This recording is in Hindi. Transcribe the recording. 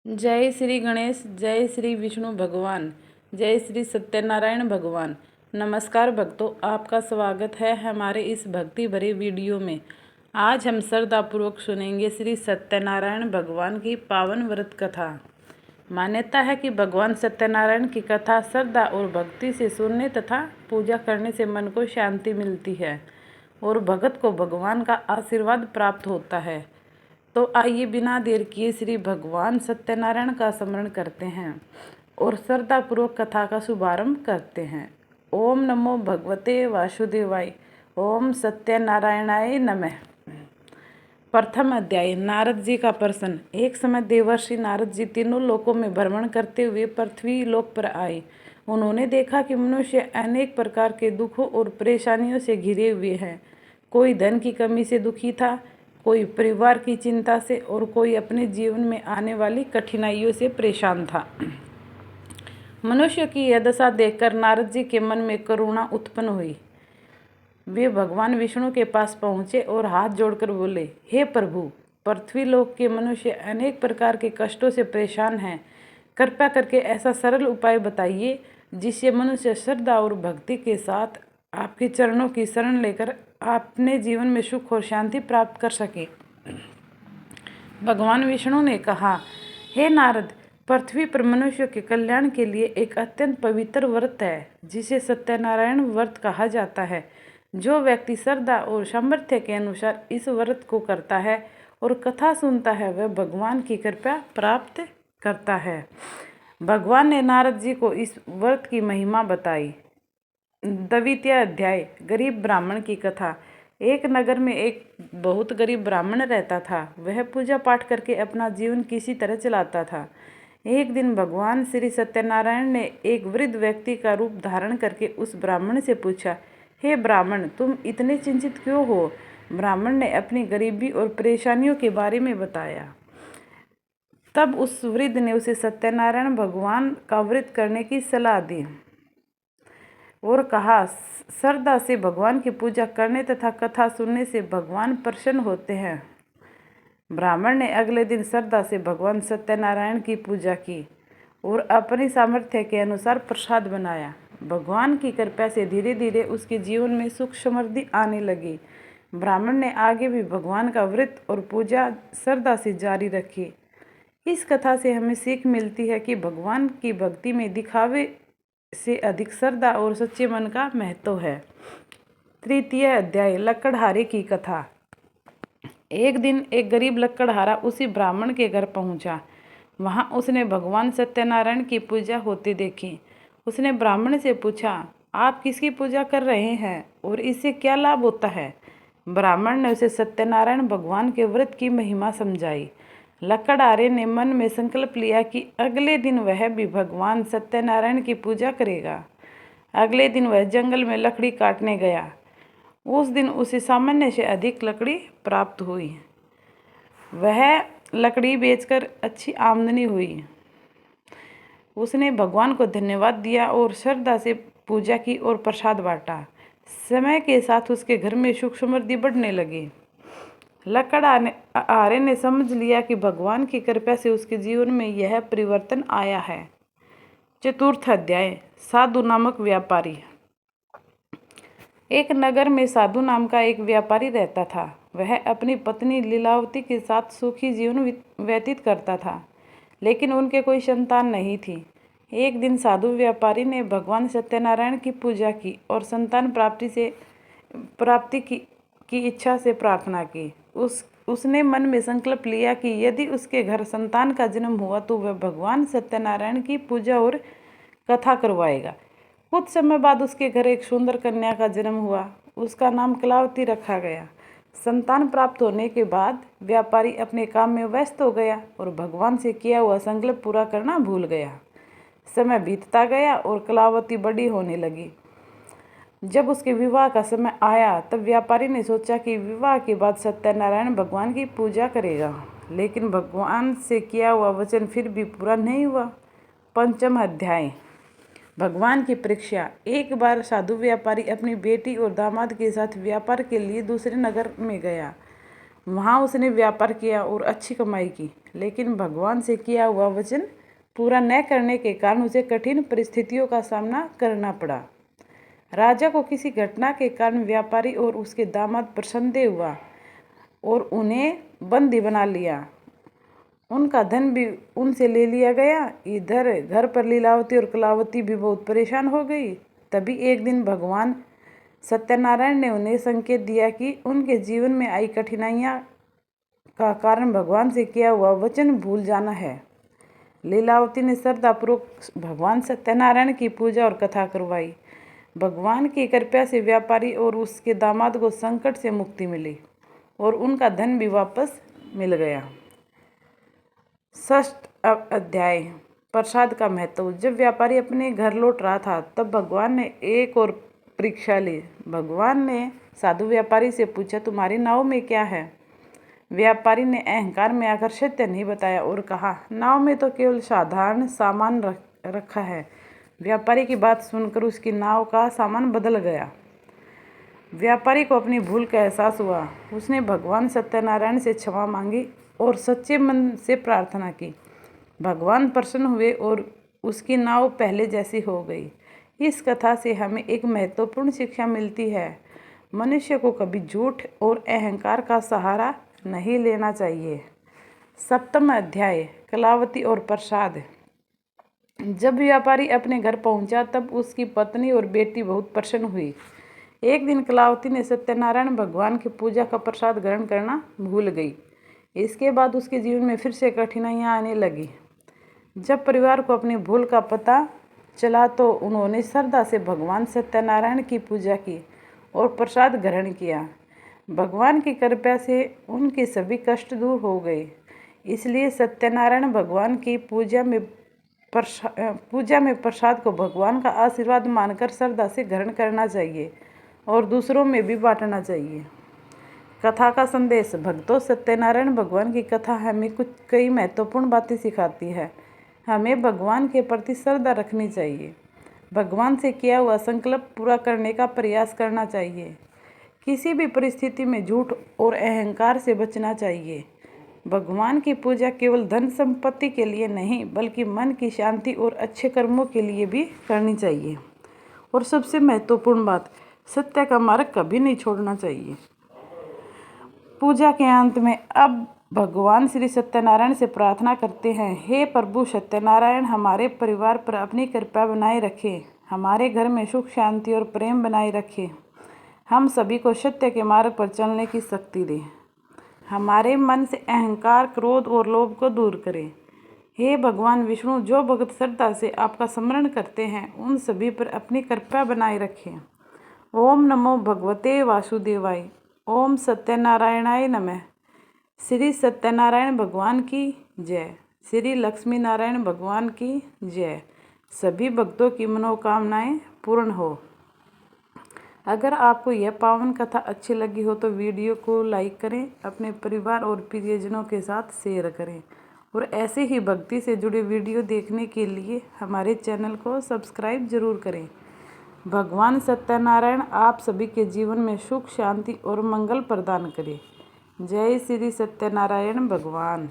जय श्री गणेश, जय श्री विष्णु भगवान, जय श्री सत्यनारायण भगवान। नमस्कार भक्तों, आपका स्वागत है हमारे इस भक्ति भरे वीडियो में। आज हम श्रद्धापूर्वक सुनेंगे श्री सत्यनारायण भगवान की पावन व्रत कथा। मान्यता है कि भगवान सत्यनारायण की कथा श्रद्धा और भक्ति से सुनने तथा पूजा करने से मन को शांति मिलती है और भगत को भगवान का आशीर्वाद प्राप्त होता है। तो आइए बिना देर किए श्री भगवान सत्यनारायण का स्मरण करते हैं और श्रद्धापूर्वक कथा का शुभारंभ करते हैं। ओम नमो भगवते वासुदेवाय, ओम सत्यनारायणाय नमः। प्रथम अध्याय, नारद जी का प्रश्न। एक समय देवर्षि नारद जी तीनों लोकों में भ्रमण करते हुए पृथ्वी लोक पर आए। उन्होंने देखा कि मनुष्य अनेक प्रकार के दुखों और परेशानियों से घिरे हुए हैं। कोई धन की कमी से दुखी था, कोई परिवार की चिंता से और कोई अपने जीवन में आने वाली कठिनाइयों से परेशान था। मनुष्य की यह दशा देखकर नारद जी के मन में करुणा उत्पन्न हुई। वे भगवान विष्णु के पास पहुँचे और हाथ जोड़कर बोले, हे प्रभु, पृथ्वी लोक के मनुष्य अनेक प्रकार के कष्टों से परेशान हैं। कृपया करके ऐसा सरल उपाय बताइए जिससे मनुष्य श्रद्धा और भक्ति के साथ आपके चरणों की शरण लेकर अपने जीवन में सुख और शांति प्राप्त कर सके। भगवान विष्णु ने कहा, हे नारद, पृथ्वी पर मनुष्य के कल्याण के लिए एक अत्यंत पवित्र व्रत है जिसे सत्यनारायण व्रत कहा जाता है। जो व्यक्ति श्रद्धा और सामर्थ्य के अनुसार इस व्रत को करता है और कथा सुनता है, वह भगवान की कृपा प्राप्त करता है। भगवान ने नारद जी को इस व्रत की महिमा बताई। द्वितीय अध्याय, गरीब ब्राह्मण की कथा। एक नगर में एक बहुत गरीब ब्राह्मण रहता था। वह पूजा पाठ करके अपना जीवन किसी तरह चलाता था। एक दिन भगवान श्री सत्यनारायण ने एक वृद्ध व्यक्ति का रूप धारण करके उस ब्राह्मण से पूछा, हे ब्राह्मण, तुम इतने चिंतित क्यों हो? ब्राह्मण ने अपनी गरीबी और परेशानियों के बारे में बताया। तब उस वृद्ध ने उसे सत्यनारायण भगवान का व्रत करने की सलाह दी और कहा, श्रद्धा से भगवान की पूजा करने तथा कथा सुनने से भगवान प्रसन्न होते हैं। ब्राह्मण ने अगले दिन श्रद्धा से भगवान सत्यनारायण की पूजा की और अपनी सामर्थ्य के अनुसार प्रसाद बनाया। भगवान की कृपा से धीरे धीरे उसके जीवन में सुख समृद्धि आने लगी। ब्राह्मण ने आगे भी भगवान का व्रत और पूजा श्रद्धा से जारी रखी। इस कथा से हमें सीख मिलती है कि भगवान की भक्ति में दिखावे से अधिक श्रद्धा और सच्चे मन का महत्व है। तृतीय अध्याय, लकड़हारे की कथा। एक दिन एक गरीब लकड़हारा उसी ब्राह्मण के घर पहुंचा। वहां उसने भगवान सत्यनारायण की पूजा होती देखी। उसने ब्राह्मण से पूछा, आप किसकी पूजा कर रहे हैं और इससे क्या लाभ होता है? ब्राह्मण ने उसे सत्यनारायण भगवान के व्रत की महिमा समझाई। लकड़हारे ने मन में संकल्प लिया कि अगले दिन वह भी भगवान सत्यनारायण की पूजा करेगा। अगले दिन वह जंगल में लकड़ी काटने गया। उस दिन उसे सामान्य से अधिक लकड़ी प्राप्त हुई। वह लकड़ी बेचकर अच्छी आमदनी हुई। उसने भगवान को धन्यवाद दिया और श्रद्धा से पूजा की और प्रसाद बांटा। समय के साथ उसके घर में सुख समृद्धि बढ़ने लगी। लकड़हारे ने समझ लिया कि भगवान की कृपा से उसके जीवन में यह परिवर्तन आया है। चतुर्थ अध्याय, साधु नामक व्यापारी। एक नगर में साधु नाम का एक व्यापारी रहता था। वह अपनी पत्नी लीलावती के साथ सुखी जीवन व्यतीत करता था, लेकिन उनके कोई संतान नहीं थी। एक दिन साधु व्यापारी ने भगवान सत्यनारायण की पूजा की और संतान प्राप्ति की इच्छा से प्रार्थना की। उसने मन में संकल्प लिया कि यदि उसके घर संतान का जन्म हुआ तो वह भगवान सत्यनारायण की पूजा और कथा करवाएगा। कुछ समय बाद उसके घर एक सुंदर कन्या का जन्म हुआ। उसका नाम कलावती रखा गया। संतान प्राप्त होने के बाद व्यापारी अपने काम में व्यस्त हो गया और भगवान से किया हुआ संकल्प पूरा करना भूल गया। समय बीतता गया और कलावती बड़ी होने लगी। जब उसके विवाह का समय आया तब व्यापारी ने सोचा कि विवाह के बाद सत्यनारायण भगवान की पूजा करेगा, लेकिन भगवान से किया हुआ वचन फिर भी पूरा नहीं हुआ। पंचम अध्याय, भगवान की परीक्षा। एक बार साधु व्यापारी अपनी बेटी और दामाद के साथ व्यापार के लिए दूसरे नगर में गया। वहाँ उसने व्यापार किया और अच्छी कमाई की, लेकिन भगवान से किया हुआ वचन पूरा न करने के कारण उसे कठिन परिस्थितियों का सामना करना पड़ा। राजा को किसी घटना के कारण व्यापारी और उसके दामाद पर संदेह हुआ और उन्हें बंदी बना लिया। उनका धन भी उनसे ले लिया गया। इधर घर पर लीलावती और कलावती भी बहुत परेशान हो गई। तभी एक दिन भगवान सत्यनारायण ने उन्हें संकेत दिया कि उनके जीवन में आई कठिनाइयाँ का कारण भगवान से किया हुआ वचन भूल जाना है। लीलावती ने श्रद्धापूर्वक भगवान सत्यनारायण की पूजा और कथा करवाई। भगवान की कृपा से व्यापारी और उसके दामाद को संकट से मुक्ति मिली और उनका धन भी वापस मिल गया। 6ठ अध्याय, प्रसाद का महत्व। जब व्यापारी अपने घर लौट रहा था तब भगवान ने एक और परीक्षा ली। भगवान ने साधु व्यापारी से पूछा, तुम्हारी नाव में क्या है? व्यापारी ने अहंकार में आकर सत्य नहीं बताया और कहा, नाव में तो केवल साधारण सामान रखा है। व्यापारी की बात सुनकर उसकी नाव का सामान बदल गया। व्यापारी को अपनी भूल का एहसास हुआ। उसने भगवान सत्यनारायण से क्षमा मांगी और सच्चे मन से प्रार्थना की। भगवान प्रसन्न हुए और उसकी नाव पहले जैसी हो गई। इस कथा से हमें एक महत्वपूर्ण शिक्षा मिलती है। मनुष्य को कभी झूठ और अहंकार का सहारा नहीं लेना चाहिए। 7वां अध्याय, कलावती और प्रसाद। जब व्यापारी अपने घर पहुंचा तब उसकी पत्नी और बेटी बहुत प्रसन्न हुई। एक दिन कलावती ने सत्यनारायण भगवान की पूजा का प्रसाद ग्रहण करना भूल गई। इसके बाद उसके जीवन में फिर से कठिनाइयाँ आने लगी। जब परिवार को अपनी भूल का पता चला तो उन्होंने श्रद्धा से भगवान सत्यनारायण की पूजा की और प्रसाद ग्रहण किया। भगवान की कृपा से उनके सभी कष्ट दूर हो गए। इसलिए सत्यनारायण भगवान की पूजा में प्रसाद को भगवान का आशीर्वाद मानकर श्रद्धा से ग्रहण करना चाहिए और दूसरों में भी बांटना चाहिए। कथा का संदेश। भक्तों, सत्यनारायण भगवान की कथा हमें कई महत्वपूर्ण बातें सिखाती है। हमें भगवान के प्रति श्रद्धा रखनी चाहिए। भगवान से किया हुआ संकल्प पूरा करने का प्रयास करना चाहिए। किसी भी परिस्थिति में झूठ और अहंकार से बचना चाहिए। भगवान की पूजा केवल धन संपत्ति के लिए नहीं बल्कि मन की शांति और अच्छे कर्मों के लिए भी करनी चाहिए। और सबसे महत्वपूर्ण बात, सत्य का मार्ग कभी नहीं छोड़ना चाहिए। पूजा के अंत में अब भगवान श्री सत्यनारायण से प्रार्थना करते हैं, हे प्रभु सत्यनारायण, हमारे परिवार पर अपनी कृपा बनाए रखें, हमारे घर में सुख शांति और प्रेम बनाए रखें, हम सभी को सत्य के मार्ग पर चलने की शक्ति दें, हमारे मन से अहंकार, क्रोध और लोभ को दूर करें। हे भगवान विष्णु, जो भक्त श्रद्धा से आपका स्मरण करते हैं उन सभी पर अपनी कृपा बनाए रखें। ओम नमो भगवते वासुदेवाय। ओम सत्यनारायणाय नमः। श्री सत्यनारायण भगवान की जय। श्री लक्ष्मी नारायण भगवान की जय। सभी भक्तों की मनोकामनाएं पूर्ण हो। अगर आपको यह पावन कथा अच्छी लगी हो तो वीडियो को लाइक करें, अपने परिवार और प्रियजनों के साथ शेयर करें और ऐसे ही भक्ति से जुड़े वीडियो देखने के लिए हमारे चैनल को सब्सक्राइब जरूर करें। भगवान सत्यनारायण आप सभी के जीवन में सुख, शांति और मंगल प्रदान करें। जय श्री सत्यनारायण भगवान।